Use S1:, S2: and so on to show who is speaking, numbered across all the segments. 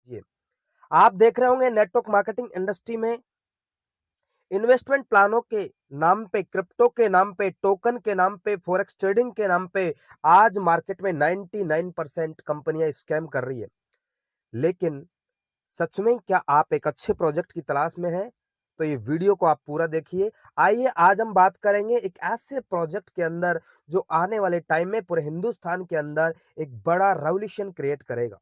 S1: जी, आप देख रहे होंगे नेटवर्क मार्केटिंग इंडस्ट्री में इन्वेस्टमेंट प्लानों के नाम पे, क्रिप्टो के नाम पे, टोकन के नाम पे, फॉरेक्स ट्रेडिंग के नाम पे आज मार्केट में 99% कंपनियां स्कैम कर रही है। लेकिन सच में क्या आप एक अच्छे प्रोजेक्ट की तलाश में हैं? तो ये वीडियो को आप पूरा देखिए। आइए आज हम बात करेंगे एक ऐसे प्रोजेक्ट के अंदर जो आने वाले टाइम में पूरे हिंदुस्तान के अंदर एक बड़ा रेवोल्यूशन क्रिएट करेगा।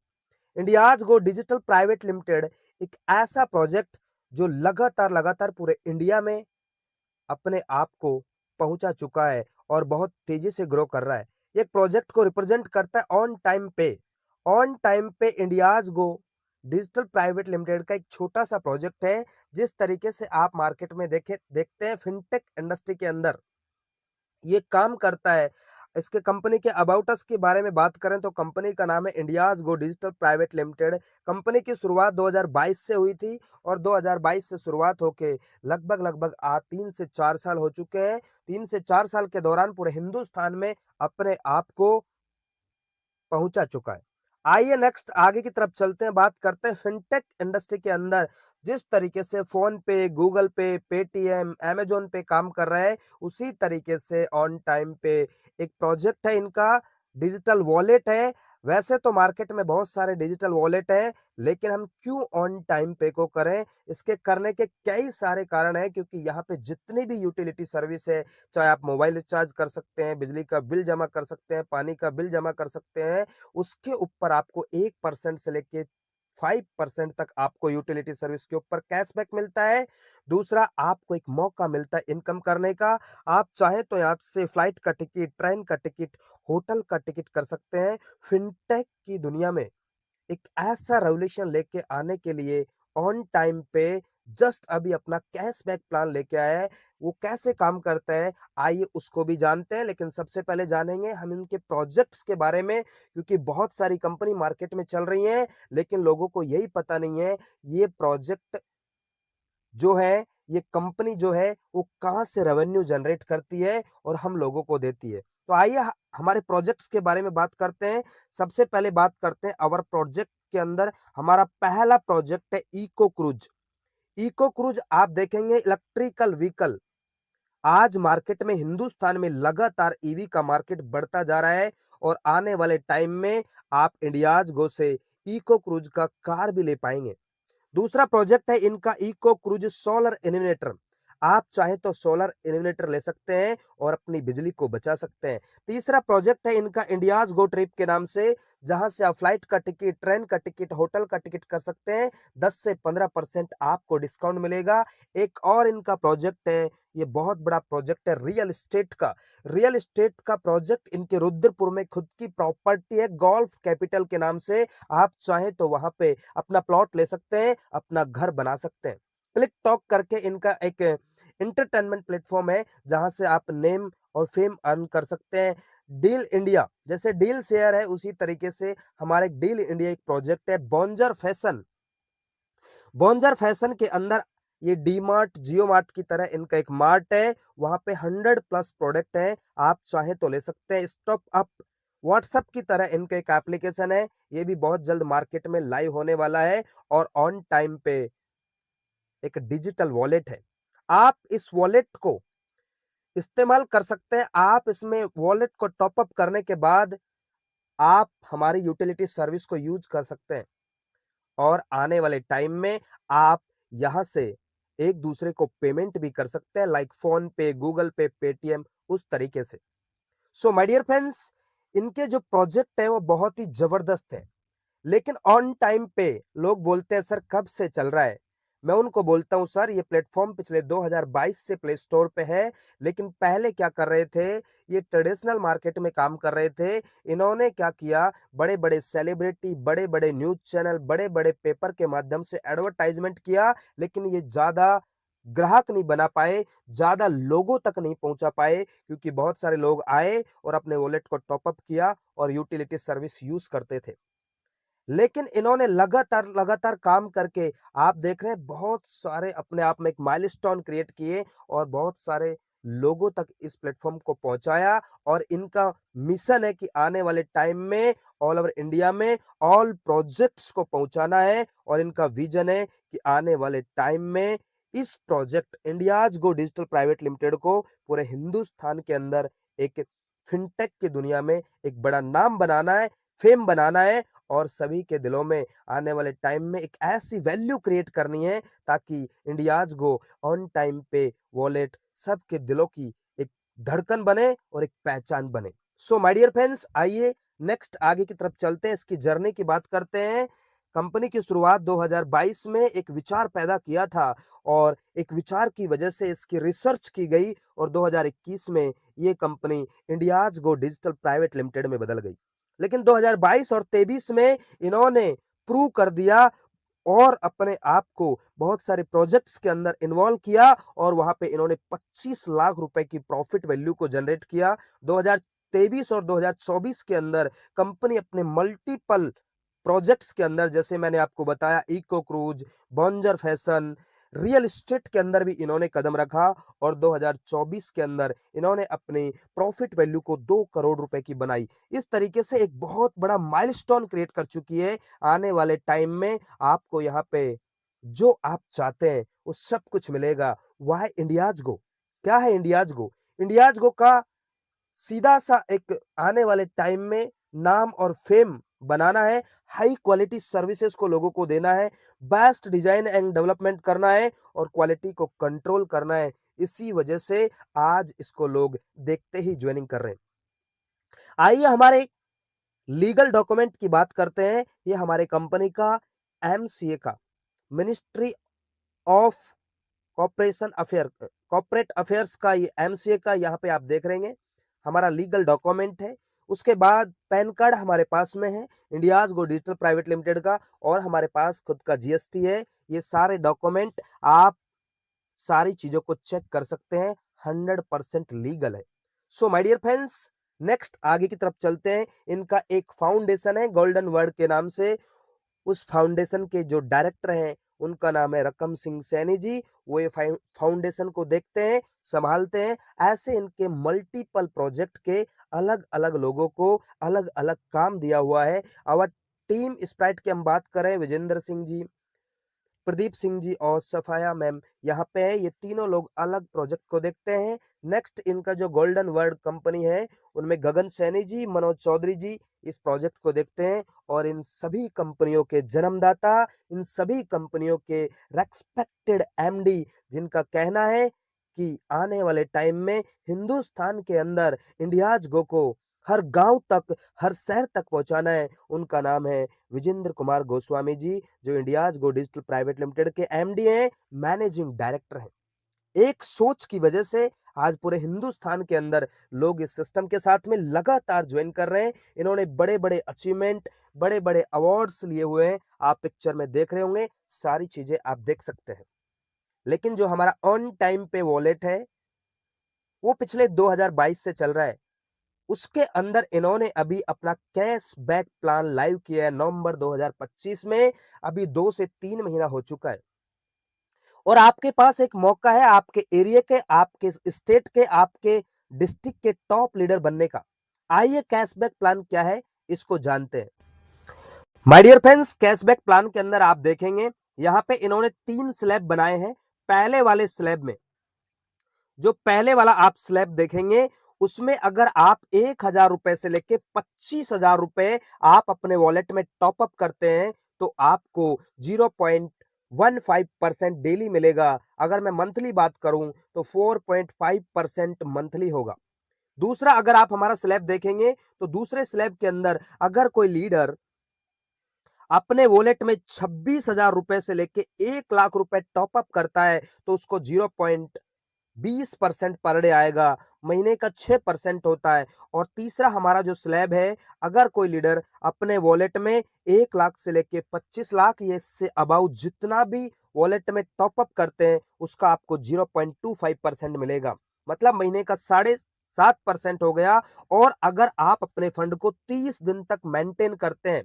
S1: इंडियाज गो डिजिटल प्राइवेट लिमिटेड एक ऐसा प्रोजेक्ट जो लगातार पूरे इंडिया में अपने आप को पहुंचा चुका है और बहुत तेजी से ग्रो कर रहा है। एक प्रोजेक्ट को रिप्रेजेंट करता है ऑन टाइम पे इंडियाज गो डिजिटल प्राइवेट लिमिटेड का एक छोटा सा प्रोजेक्ट है। जिस तरीके से आप मार्केट में देखते हैं फिनटेक इंडस्ट्री के अंदर ये काम करता है। इसके कंपनी के अबाउट अस के बारे में बात करें तो कंपनी का नाम है इंडियाज गो डिजिटल प्राइवेट लिमिटेड। कंपनी की शुरुआत 2022 से हुई थी और 2022 से शुरुआत होके लगभग आज 3 से 4 साल हो चुके हैं। 3 से 4 साल के दौरान पूरे हिंदुस्तान में अपने आप को पहुंचा चुका है। आइए नेक्स्ट आगे की तरफ चलते हैं, बात करते हैं फिनटेक इंडस्ट्री के अंदर जिस तरीके से फोन पे, गूगल पे, पेटीएम, अमेजोन पे काम कर रहे हैं, उसी तरीके से ऑन टाइम पे एक प्रोजेक्ट है इनका, डिजिटल वॉलेट है। वैसे तो मार्केट में बहुत सारे डिजिटल वॉलेट हैं, लेकिन हम क्यों ऑन टाइम पे को करें? इसके करने के कई सारे कारण हैं, क्योंकि यहाँ पे जितनी भी यूटिलिटी सर्विस है, चाहे आप मोबाइल रिचार्ज कर सकते हैं, बिजली का बिल जमा कर सकते हैं, पानी का बिल जमा कर सकते हैं, उसके ऊपर आपको 1% से लेके 5% तक आपको यूटिलिटी सर्विस के ऊपर कैशबैक मिलता है। दूसरा, आपको एक मौका मिलता है इनकम करने का। आप चाहें तो यहाँ से फ्लाइट का टिकट, ट्रेन का टिकट, होटल का टिकट कर सकते हैं। फिनटेक की दुनिया में एक ऐसा रेवोल्यूशन लेके आने के लिए ऑन टाइम पे जस्ट अभी अपना कैशबैक प्लान लेके आया है। वो कैसे काम करता है, आइए उसको भी जानते हैं। लेकिन सबसे पहले जानेंगे हम इनके प्रोजेक्ट्स के बारे में, क्योंकि बहुत सारी कंपनी मार्केट में चल रही हैं, लेकिन लोगों को यही पता नहीं है ये प्रोजेक्ट जो है, ये कंपनी जो है वो कहाँ से रेवेन्यू जनरेट करती है और हम लोगों को देती है। तो आइए हमारे प्रोजेक्ट्स के बारे में बात करते हैं। सबसे पहले बात करते हैं अवर प्रोजेक्ट के अंदर हमारा पहला प्रोजेक्ट है इको क्रूज। इको क्रूज आप देखेंगे इलेक्ट्रिकल व्हीकल, आज मार्केट में हिंदुस्तान में लगातार ईवी का मार्केट बढ़ता जा रहा है और आने वाले टाइम में आप इंडियाज गो से इको क्रूज का कार भी ले पाएंगे। दूसरा प्रोजेक्ट है इनका इको क्रूज सोलर इन्वर्टर। आप चाहे तो सोलर इन्वर्टर ले सकते हैं और अपनी बिजली को बचा सकते हैं। तीसरा प्रोजेक्ट है इनका इंडियाज गो ट्रिप के नाम से, जहां से आप फ्लाइट का टिकट, ट्रेन का टिकट, होटल का टिकट कर सकते हैं। 10 से 15% आपको डिस्काउंट मिलेगा। एक और इनका प्रोजेक्ट है, ये बहुत बड़ा प्रोजेक्ट है रियल एस्टेट का प्रोजेक्ट इनके रुद्रपुर में खुद की प्रॉपर्टी है गोल्फ कैपिटल के नाम से। आप चाहें तो वहां पे अपना प्लॉट ले सकते हैं, अपना घर बना सकते हैं। क्लिक टॉक करके इनका एक इंटरटेनमेंट प्लेटफॉर्म है, जहां से आप नेम और फेम अर्न कर सकते हैं। डील इंडिया, जैसे डील शेयर है उसी तरीके से हमारे डील इंडिया एक प्रोजेक्ट है। बॉन्जर फैशन के अंदर ये डी मार्ट, जियो मार्ट की तरह इनका एक मार्ट है, वहां पे 100+ प्रोडक्ट है, आप चाहे तो ले सकते हैं। स्टॉप अप व्हाट्सएप की तरह इनका एक एप्लीकेशन है, ये भी बहुत जल्द मार्केट में लाइव होने वाला है। और ऑन टाइम पे एक डिजिटल वॉलेट है, आप इस वॉलेट को इस्तेमाल कर सकते हैं। आप इसमें वॉलेट को टॉप अप करने के बाद आप हमारी यूटिलिटी सर्विस को यूज कर सकते हैं और आने वाले टाइम में आप यहां से एक दूसरे को पेमेंट भी कर सकते हैं, लाइक फोन पे, गूगल पे, पेटीएम, उस तरीके से। सो माय डियर फ्रेंड्स, इनके जो प्रोजेक्ट है वो बहुत ही जबरदस्त है, लेकिन ऑन टाइम पे लोग बोलते हैं सर कब से चल रहा है। मैं उनको बोलता हूं सर ये प्लेटफॉर्म पिछले 2022 से प्ले स्टोर पे है, लेकिन पहले क्या कर रहे थे, ये ट्रेडिशनल मार्केट में काम कर रहे थे। इन्होंने क्या किया, बड़े बड़े सेलिब्रिटी, बड़े बड़े न्यूज चैनल, बड़े बड़े पेपर के माध्यम से एडवर्टाइजमेंट किया, लेकिन ये ज्यादा ग्राहक नहीं बना पाए, ज्यादा लोगों तक नहीं पहुंचा पाए, क्योंकि बहुत सारे लोग आए और अपने वॉलेट को टॉपअप किया और यूटिलिटी सर्विस यूज करते थे। लेकिन इन्होंने लगातार लगातार काम करके आप देख रहे हैं बहुत सारे अपने आप में एक माइलस्टोन क्रिएट किए और बहुत सारे लोगों तक इस प्लेटफॉर्म को पहुंचाया और इनका मिशन है कि आने वाले टाइम में ऑल ओवर इंडिया में ऑल प्रोजेक्ट्स को पहुंचाना है और इनका विजन है कि आने वाले टाइम में इस प्रोजेक्ट इंडियाज गो डिजिटल प्राइवेट लिमिटेड को पूरे हिंदुस्तान के अंदर एक फिनटेक की दुनिया में एक बड़ा नाम बनाना है, फेम बनाना है और सभी के दिलों में आने वाले टाइम में एक ऐसी वैल्यू क्रिएट करनी है ताकि इंडियाज गो ऑन टाइम पे वॉलेट सबके दिलों की एक धड़कन बने और एक पहचान बने। सो माय डियर फ्रेंड्स, आइए नेक्स्ट आगे की तरफ चलते हैं, इसकी जर्नी की बात करते हैं। कंपनी की शुरुआत 2022 में एक विचार पैदा किया था और एक विचार की वजह से इसकी रिसर्च की गई और 2021 में ये कंपनी इंडियाज गो डिजिटल प्राइवेट लिमिटेड में बदल गई। लेकिन 2022 और 23 में इन्होंने प्रूव कर दिया और अपने आप को बहुत सारे प्रोजेक्ट्स के अंदर इन्वॉल्व किया और वहां पे इन्होंने 25 लाख रुपए की प्रॉफिट वैल्यू को जनरेट किया। 2023 और 2024 के अंदर कंपनी अपने मल्टीपल प्रोजेक्ट्स के अंदर, जैसे मैंने आपको बताया, इको क्रूज, बॉन्जर फैशन, रियल एस्टेट के अंदर भी इन्होंने कदम रखा और 2024 के अंदर इन्होंने अपनी प्रॉफिट वैल्यू को 2 करोड़ रुपए की बनाई। इस तरीके से एक बहुत बड़ा माइलस्टोन क्रिएट कर चुकी है। आने वाले टाइम में आपको यहाँ पे जो आप चाहते हैं वो सब कुछ मिलेगा। वह है इंडियाज गो। क्या है इंडियाज गो? इंडियाज गो का सीधा सा एक आने वाले टाइम में नाम और फेम बनाना है, हाई क्वालिटी सर्विसेज को लोगों को देना है, बेस्ट डिजाइन एंड डेवलपमेंट करना है और क्वालिटी को कंट्रोल करना है। इसी वजह से आज इसको लोग देखते ही ज्वाइनिंग कर रहे हैं। आइए हमारे लीगल डॉक्यूमेंट की बात करते हैं। ये हमारे कंपनी का एमसीए का, मिनिस्ट्री ऑफ कॉर्पोरेट अफेयर्स का ये एमसीए का यहाँ पे आप देख रहे हैं हमारा लीगल डॉक्यूमेंट है। उसके बाद पैन कार्ड हमारे पास में है इंडियाज गो डिजिटल प्राइवेट लिमिटेड का और हमारे पास खुद का जीएसटी है। ये सारे डॉक्यूमेंट आप सारी चीजों को चेक कर सकते हैं, 100% लीगल है। So my dear friends, next आगे की तरफ चलते हैं। इनका एक फाउंडेशन है गोल्डन वर्ड के नाम से। उस फाउंडेशन के जो डायरेक्टर हैं उनका नाम है रकम सिंह सैनी जी। वो ये फाउंडेशन को देखते हैं, संभालते हैं। ऐसे इनके मल्टीपल प्रोजेक्ट के अलग अलग लोगों को अलग अलग काम दिया हुआ है। और टीम स्प्राइट की हम बात करें, विजेंद्र सिंह जी, प्रदीप सिंह जी और सफाया मैम यहाँ पे है। ये तीनों लोग अलग प्रोजेक्ट को देखते हैं। नेक्स्ट इनका जो गोल्डन वर्ड कंपनी है उनमें गगन सैनी जी, मनोज चौधरी जी इस प्रोजेक्ट को देखते हैं और इन सभी कंपनियों के जन्मदाता, इन सभी कंपनियों के रेस्पेक्टेड एमडी, जिनका कहना है कि आने वाले टाइम में हिंदुस्तान के अंदर इंडियाज गो को हर गांव तक, हर शहर तक पहुंचाना है, उनका नाम है विजेंद्र कुमार गोस्वामी जी, जो इंडियाज गो डिजिटल प्राइवेट लिमिटेड के एमडी हैं, मैनेजिंग डायरेक्टर हैं। एक सोच की वजह से आज पूरे हिंदुस्तान के अंदर लोग इस सिस्टम के साथ में लगातार ज्वाइन कर रहे हैं। इन्होंने बड़े बड़े अचीवमेंट, बड़े बड़े अवार्ड्स लिए हुए हैं। आप पिक्चर में देख रहे होंगे, सारी चीजें आप देख सकते हैं। लेकिन जो हमारा ऑन टाइम पे वॉलेट है वो पिछले 2022 से चल रहा है। उसके अंदर इन्होंने अभी अपना कैश बैक प्लान लाइव किया है नवंबर 2025 में। अभी 2 से 3 महीना हो चुका है और आपके पास एक मौका है आपके एरिया के, आपके स्टेट के, आपके डिस्ट्रिक्ट के टॉप लीडर बनने का। आइए कैशबैक प्लान क्या है इसको जानते हैं। My dear friends, cashback plan के अंदर आप देखेंगे यहाँ पे इन्होंने 3 स्लैब बनाए हैं। पहले वाले स्लैब में, जो पहले वाला आप स्लैब देखेंगे, उसमें अगर आप 1,000 रुपए से लेके 25,000 रुपए आप अपने वॉलेट में टॉप अप करते हैं तो आपको 0.15% डेली मिलेगा। अगर मैं मंथली बात करूं तो 4.5% मंथली होगा। दूसरा, अगर आप हमारा स्लैब देखेंगे तो दूसरे स्लैब के अंदर अगर कोई लीडर अपने वॉलेट में 26,000 रुपए से लेके 1 लाख रुपए टॉप अप करता है तो उसको 0.20% पर डे आएगा, महीने का 6% होता है। और तीसरा हमारा जो स्लैब है, अगर कोई लीडर अपने वॉलेट में 1 लाख से लेके 25 लाख, ये से अबाउट जितना भी वॉलेट में टॉप अप करते हैं उसका आपको 0.25% मिलेगा, मतलब महीने का 7.5% हो गया। और अगर आप अपने फंड को 30 दिन तक मेंटेन करते हैं,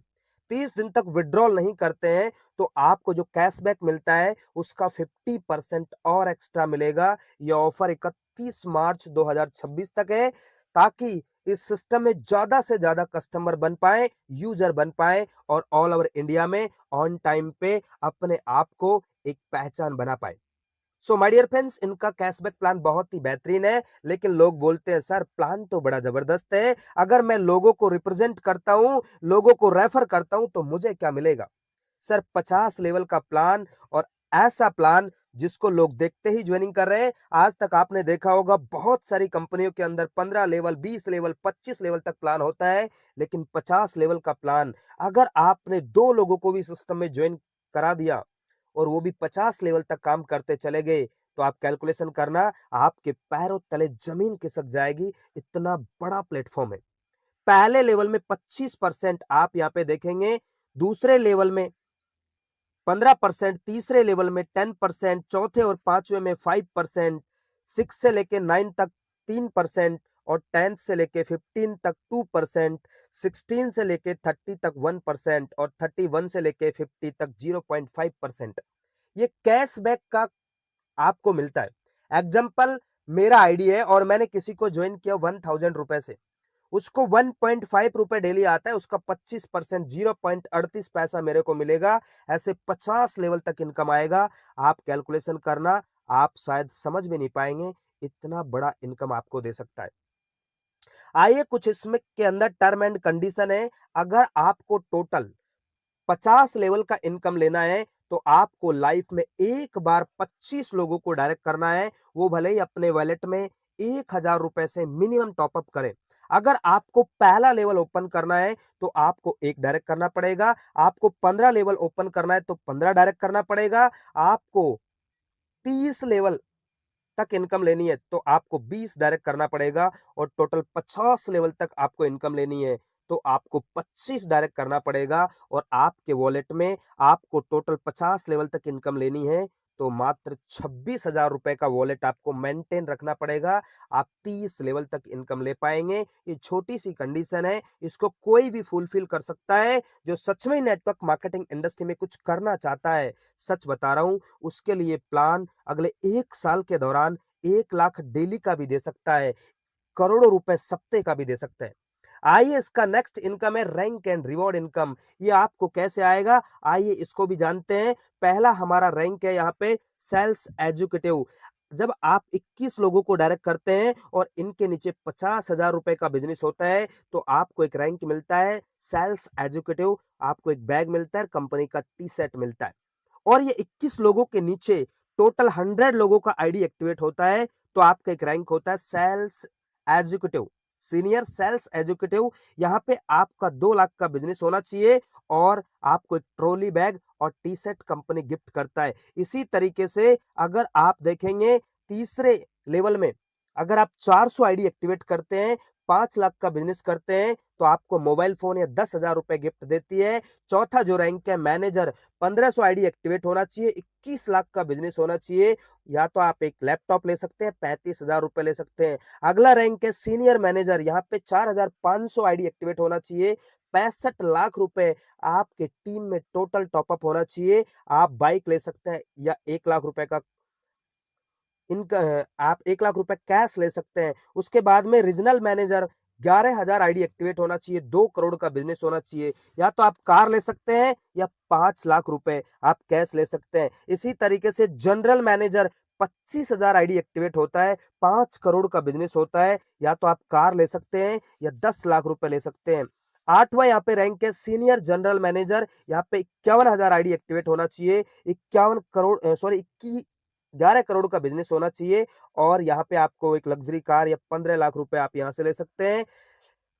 S1: 30 दिन तक विड्रॉल नहीं करते हैं, तो आपको जो कैशबैक मिलता है उसका 50% और एक्स्ट्रा मिलेगा। यह ऑफर 31 मार्च 2026 तक है, ताकि इस सिस्टम में ज़्यादा से ज़्यादा कस्टमर बन पाएँ, यूज़र बन पाएँ और ऑल ओवर इंडिया में ऑन टाइम पे अपने आप को एक पहचान बना पाएँ। सो माय डियर फ्रेंड्स, इनका कैशबैक प्लान बहुत ही बेहतरीन है, लेकिन लोग बोलते हैं सर प्लान तो बड़ा जबरदस्त है, अगर मैं लोगों को रिप्रेजेंट करता हूं, लोगों को रेफर करता हूं तो मुझे क्या मिलेगा? सर 50 लेवल का प्लान, और ऐसा प्लान जिसको लोग देखते ही ज्वाइनिंग कर रहे हैं। आज तक आपने देखा होगा बहुत सारी कंपनियों के अंदर 15 लेवल, 20 लेवल, 25 लेवल तक प्लान होता है, लेकिन 50 लेवल का प्लान अगर आपने 2 लोगों को भी सिस्टम में ज्वाइन करा दिया और वो भी 50 लेवल तक काम करते चले गए, तो आप कैलकुलेशन करना, आपके पैरों तले जमीन खिसक जाएगी, इतना बड़ा प्लेटफॉर्म है। पहले लेवल में 25% आप यहाँ पे देखेंगे, दूसरे लेवल में 15%, तीसरे लेवल में 10%, चौथे और पांचवे में 5%, 6 से लेके 9 तक 3% और 10 से लेके 15 तक 2%, 16 से लेके 30 तक 1% और 31 से लेके 50 तक 0.5%। ये कैशबैक का आपको मिलता है। एग्जाम्पल, मेरा आईडी है और मैंने किसी को ज्वाइन किया 1000 रुपए से, उसको 1.5 रुपए डेली आता है, उसका 25% 0.38 पैसा मेरे को मिलेगा। ऐसे 50 लेवल तक इनकम आएगा। आप कैलकुलेशन करना, आप शायद समझ भी नहीं पाएंगे, इतना बड़ा इनकम आपको दे सकता है। आइए कुछ इसमें के अंदर टर्म एंड कंडीशन है। अगर आपको टोटल 50 लेवल का इनकम लेना है, तो आपको लाइफ में एक बार 25 लोगों को डायरेक्ट करना है, वो भले ही अपने वॉलेट में 1000 रुपए से मिनिमम टॉपअप करें। अगर आपको पहला लेवल ओपन करना है, तो आपको एक डायरेक्ट करना पड़ेगा। आपको 15 लेवल ओपन करना है, तो 15 डायरेक्ट करना पड़ेगा। आपको 30 लेवल तक इनकम लेनी है, तो आपको 20 डायरेक्ट करना पड़ेगा, और टोटल 50 लेवल तक आपको इनकम लेनी है, तो आपको 25 डायरेक्ट करना पड़ेगा। और आपके वॉलेट में आपको टोटल 50 लेवल तक इनकम लेनी है, तो मात्र 26,000 रुपए का वॉलेट आपको मेंटेन रखना पड़ेगा। आप 30 लेवल तक इनकम ले पाएंगे। ये छोटी सी कंडीशन है, इसको कोई भी फुलफिल कर सकता है जो सच में नेटवर्क मार्केटिंग इंडस्ट्री में कुछ करना चाहता है। सच बता रहा हूं, उसके लिए प्लान अगले 1 साल के दौरान 1 लाख डेली का भी दे सकता है, करोड़ों रुपए सप्ते का भी दे सकता है। आइए इसका नेक्स्ट इनकम है रैंक एंड रिवॉर्ड इनकम। ये आपको कैसे आएगा, आइए इसको भी जानते हैं। पहला हमारा रैंक है यहाँ पे सेल्स एजुकेटिव। जब आप 21 लोगों को डायरेक्ट करते हैं और इनके नीचे 50,000 रुपए का बिजनेस होता है, तो आपको एक रैंक मिलता है सेल्स एजुकेटिव। आपको एक बैग मिलता है, कंपनी का टी सेट मिलता है। और ये 21 लोगों के नीचे टोटल 100 लोगों का आईडी एक्टिवेट होता है, तो आपका एक रैंक होता है sales executive, senior sales executive. यहाँ पे आपका 2 लाख का बिजनेस होना चाहिए, और आपको एक ट्रॉली बैग और टी शर्ट कंपनी गिफ्ट करता है। इसी तरीके से अगर आप देखेंगे तीसरे लेवल में, अगर आप 400 आईडी एक्टिवेट करते हैं, 5 लाख का बिजनेस करते हैं, तो आपको मोबाइल फोन या 10,000 रुपए गिफ्ट देती है। चौथा जो रैंक है मैनेजर, 1500 आईडी एक्टिवेट होना चाहिए, 21 लाख का बिजनेस होना चाहिए, या तो आप एक लैपटॉप ले सकते हैं, 35,000 रुपए ले सकते हैं। अगला रैंक है सीनियर मैनेजर, यहाँ पे 4500 आईडी एक्टिवेट होना चाहिए, 65 लाख रुपए आपके टीम में टोटल टॉपअप होना चाहिए। आप बाइक ले सकते हैं, या 1 लाख रुपए का इनका आप 1 लाख रुपए कैश ले सकते हैं। उसके बाद में रीजनल मैनेजर 11,000 आईडी एक्टिवेट होना चाहिए, 2 करोड़ का बिजनेस होना चाहिए। या तो आप कार ले सकते हैं, या 5 लाख रुपए आप कैश ले सकते हैं। इसी तरीके से जनरल मैनेजर 25,000 आईडी एक्टिवेट होता है, 5 करोड़ का बिजनेस होता है। या तो आप कार ले सकते हैं, या 10 लाख रुपए ले सकते हैं। आठवां यहाँ पे रैंक है सीनियर जनरल मैनेजर, यहाँ पे 51,000 आईडी एक्टिवेट होना चाहिए, 51 करोड़ सॉरी 11 करोड़ का बिजनेस होना चाहिए। और यहाँ पे आपको एक लग्जरी कार या 15 लाख रुपए आप यहाँ से ले सकते हैं।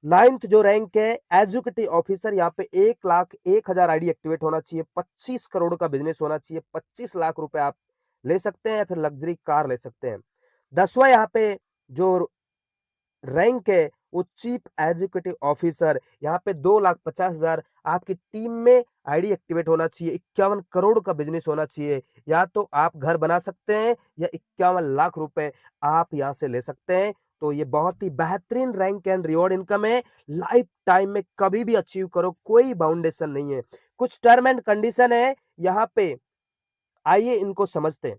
S1: नाइन्थ जो रैंक है एजुकेटिव ऑफिसर, यहाँ पे 1,01,000 आईडी एक्टिवेट होना चाहिए, 25 करोड़ का बिजनेस होना चाहिए, 25 लाख रुपए आप ले सकते हैं, या फिर लग्जरी कार ले सकते हैं। 10वां यहाँ पे जो रैंक है वो चीफ एजुकेटिव ऑफिसर, यहाँ पे 2,50,000 आपकी टीम में आईडी एक्टिवेट होना चाहिए, 51 करोड़ का बिजनेस होना चाहिए। या तो आप घर बना सकते हैं, या 51 लाख रुपए आप यहाँ से ले सकते हैं। तो ये बहुत ही बेहतरीन रैंक एंड रिवॉर्ड इनकम है, लाइफ टाइम में कभी भी अचीव करो, कोई बाउंडेशन नहीं है। कुछ टर्म एंड कंडीशन है यहाँ पे, आइए इनको समझते हैं।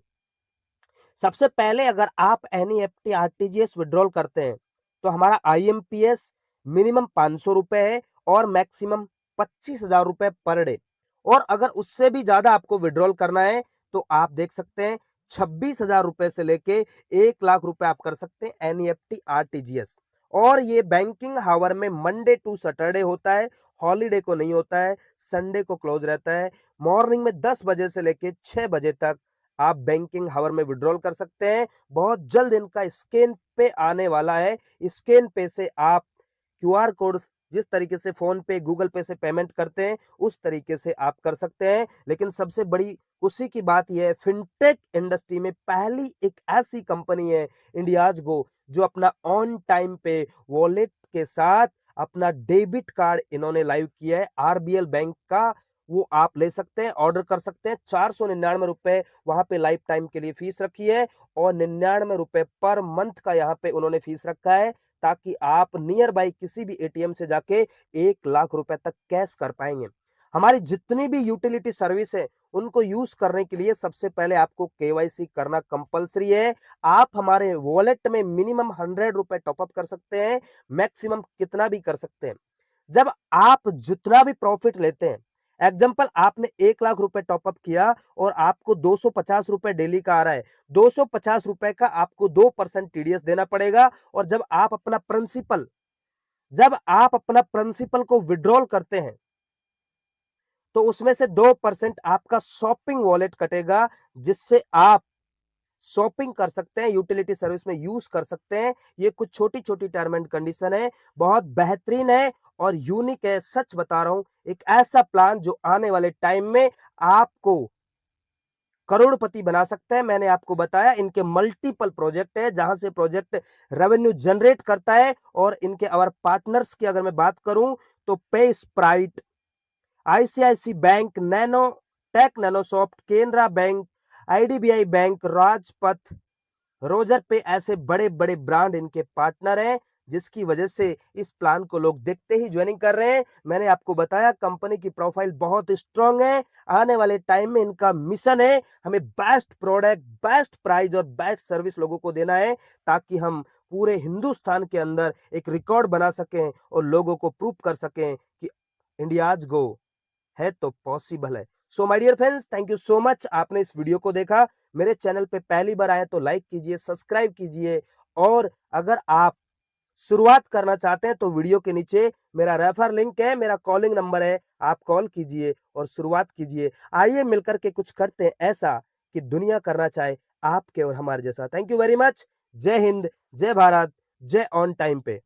S1: सबसे पहले अगर आप एनईएफटी आरटीजीएस विड्रॉल करते हैं तो हमारा आईएमपीएस मिनिमम 500 रुपए है और मैक्सिमम 25,000 रुपए पर डे। और अगर उससे भी ज्यादा आपको विड्रॉल करना है तो आप देख सकते हैं 26,000 रुपए से लेके 1 लाख रुपए आप कर सकते हैं एनईएफटी आरटीजीएस। और ये बैंकिंग हावर में मंडे टू सैटरडे होता है, हॉलीडे को नहीं होता है, संडे को क्लोज रहता है। मॉर्निंग में 10 बजे से लेके 6 बजे तक आप बैंकिंग हावर में विड्रॉल कर सकते हैं। बहुत जल्द इनका स्कैन पे आने वाला है। स्कैन पे से आप क्यूआर कोड जिस तरीके से फोन पे गूगल पे से पेमेंट करते हैं उस तरीके से आप कर सकते हैं। लेकिन सबसे बड़ी खुशी की बात यह है, फिनटेक इंडस्ट्री में पहली एक ऐसी कंपनी है इंडियाज गो जो अपना ऑन टाइम पे वॉलेट के साथ अपना डेबिट कार्ड इन्होंने लाइव किया है आरबीएल बैंक का। वो आप ले सकते हैं, ऑर्डर कर सकते हैं। 499 रुपए वहां पे लाइफ टाइम के लिए फीस रखी है और 99 रुपए पर मंथ का यहाँ पे उन्होंने फीस रखा है, ताकि आप नियर बाई किसी भी एटीएम से जाके 1 लाख रुपए तक कैश कर पाएंगे। हमारी जितनी भी यूटिलिटी सर्विस है उनको यूज करने के लिए सबसे पहले आपको केवाईसी करना कंपलसरी है। आप हमारे वॉलेट में मिनिमम 100 रुपए टॉपअप कर सकते हैं, मैक्सिमम कितना भी कर सकते हैं। जब आप जितना भी प्रॉफिट लेते हैं, एग्जाम्पल आपने 1 लाख रुपए टॉपअप किया और आपको 250 रुपए डेली का आ रहा है, 250 रुपए का आपको 2% टीडीएस देना पड़ेगा। और जब आप अपना प्रिंसिपल को विड्रॉल करते हैं तो उसमें से 2% आपका शॉपिंग वॉलेट कटेगा, जिससे आप शॉपिंग कर सकते हैं, यूटिलिटी सर्विस में यूज कर सकते हैं। ये कुछ छोटी छोटी टर्म एंड कंडीशन है, बहुत बेहतरीन है और यूनिक है। सच बता रहा हूं, एक ऐसा प्लान जो आने वाले टाइम में आपको करोड़पति बना सकता है। मैंने आपको बताया इनके मल्टीपल प्रोजेक्ट है जहां से प्रोजेक्ट रेवेन्यू जनरेट करता है। और इनके अवर पार्टनर्स की अगर मैं बात करूं तो pay sprite, ICIC bank, nano tech, Nanosoft, Canara bank, IDBI bank, Rajpath, Razorpay, ऐसे बड़े बड़े ब्रांड इनके पार्टनर हैं, जिसकी वजह से इस प्लान को लोग देखते ही ज्वाइनिंग कर रहे हैं। मैंने आपको बताया कंपनी की प्रोफाइल बहुत स्ट्रांग है। आने वाले टाइम में इनका मिशन है हमें बेस्ट प्रोडक्ट, बेस्ट प्राइस और बेस्ट सर्विस लोगों को देना है, ताकि हम पूरे हिंदुस्तान के अंदर एक रिकॉर्ड बना सकें और लोगों को प्रूव कर सकें कि इंडियाज गो है तो पॉसिबल है। So my dear friends, thank you so much, आपने इस वीडियो को देखा। मेरे चैनल पे पहली बार आए तो लाइक कीजिए, सब्सक्राइब कीजिए। और अगर आप शुरुआत करना चाहते हैं तो वीडियो के नीचे मेरा रेफर लिंक है, मेरा कॉलिंग नंबर है, आप कॉल कीजिए और शुरुआत कीजिए। आइए मिलकर के कुछ करते हैं ऐसा कि दुनिया करना चाहे आपके और हमारे जैसा। Thank you very much. जय हिंद, जय भारत, जय ऑन टाइम पे।